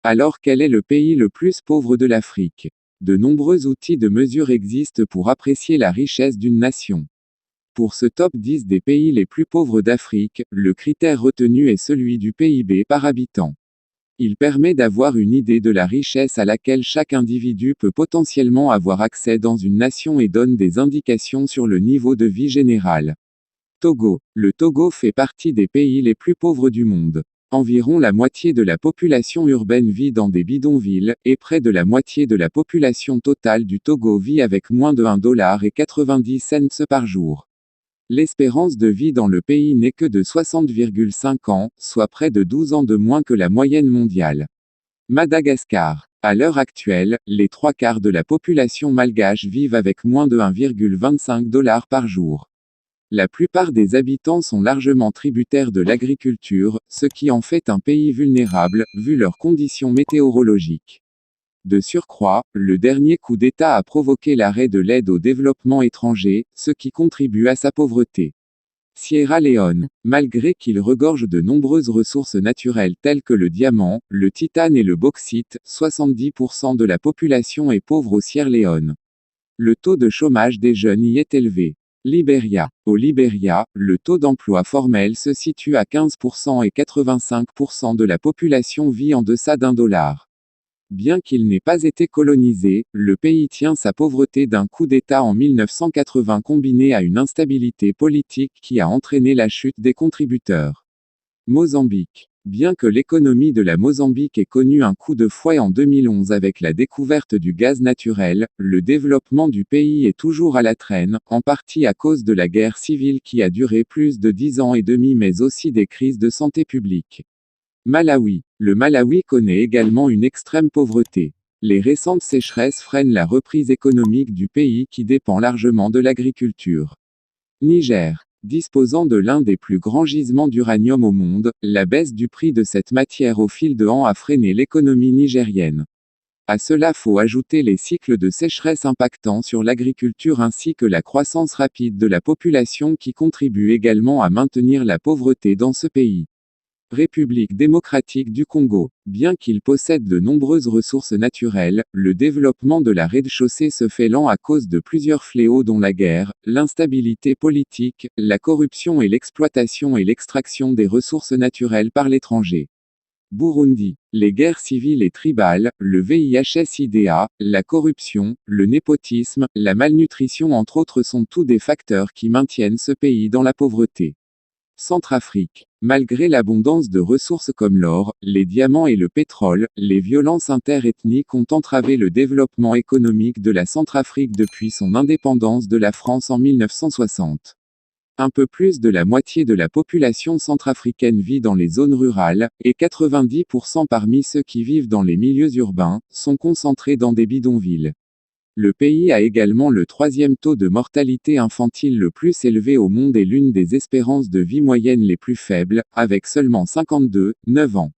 Alors quel est le pays le plus pauvre de l'Afrique? De nombreux outils de mesure existent pour apprécier la richesse d'une nation. Pour ce top 10 des pays les plus pauvres d'Afrique, le critère retenu est celui du PIB par habitant. Il permet d'avoir une idée de la richesse à laquelle chaque individu peut potentiellement avoir accès dans une nation et donne des indications sur le niveau de vie général. Togo. Le Togo fait partie des pays les plus pauvres du monde. Environ la moitié de la population urbaine vit dans des bidonvilles, et près de la moitié de la population totale du Togo vit avec moins de 1,90 $ par jour. L'espérance de vie dans le pays n'est que de 60,5 ans, soit près de 12 ans de moins que la moyenne mondiale. Madagascar. À l'heure actuelle, les 3/4 de la population malgache vivent avec moins de 1,25 $ par jour. La plupart des habitants sont largement tributaires de l'agriculture, ce qui en fait un pays vulnérable, vu leurs conditions météorologiques. De surcroît, le dernier coup d'État a provoqué l'arrêt de l'aide au développement étranger, ce qui contribue à sa pauvreté. Sierra Leone. Malgré qu'il regorge de nombreuses ressources naturelles telles que le diamant, le titane et le bauxite, 70% de la population est pauvre au Sierra Leone. Le taux de chômage des jeunes y est élevé. Libéria. Au Libéria, le taux d'emploi formel se situe à 15% et 85% de la population vit en deçà d'1 $. Bien qu'il n'ait pas été colonisé, le pays tient sa pauvreté d'un coup d'État en 1980 combiné à une instabilité politique qui a entraîné la chute des contributeurs. Mozambique. Bien que l'économie de la Mozambique ait connu un coup de fouet en 2011 avec la découverte du gaz naturel, le développement du pays est toujours à la traîne, en partie à cause de la guerre civile qui a duré plus de 10 ans et demi mais aussi des crises de santé publique. Malawi. Le Malawi connaît également une extrême pauvreté. Les récentes sécheresses freinent la reprise économique du pays qui dépend largement de l'agriculture. Niger. Disposant de l'un des plus grands gisements d'uranium au monde, la baisse du prix de cette matière au fil de ans a freiné l'économie nigérienne. À cela faut ajouter les cycles de sécheresse impactant sur l'agriculture ainsi que la croissance rapide de la population qui contribue également à maintenir la pauvreté dans ce pays. République démocratique du Congo. Bien qu'il possède de nombreuses ressources naturelles, le développement de la rez-de-chaussée se fait lent à cause de plusieurs fléaux dont la guerre, l'instabilité politique, la corruption et l'exploitation et l'extraction des ressources naturelles par l'étranger. Burundi. Les guerres civiles et tribales, le VIH-Sida, la corruption, le népotisme, la malnutrition entre autres sont tous des facteurs qui maintiennent ce pays dans la pauvreté. Centrafrique. Malgré l'abondance de ressources comme l'or, les diamants et le pétrole, les violences interethniques ont entravé le développement économique de la Centrafrique depuis son indépendance de la France en 1960. Un peu plus de la moitié de la population centrafricaine vit dans les zones rurales, et 90% parmi ceux qui vivent dans les milieux urbains, sont concentrés dans des bidonvilles. Le pays a également le 3e taux de mortalité infantile le plus élevé au monde et l'une des espérances de vie moyennes les plus faibles, avec seulement 52,9 ans.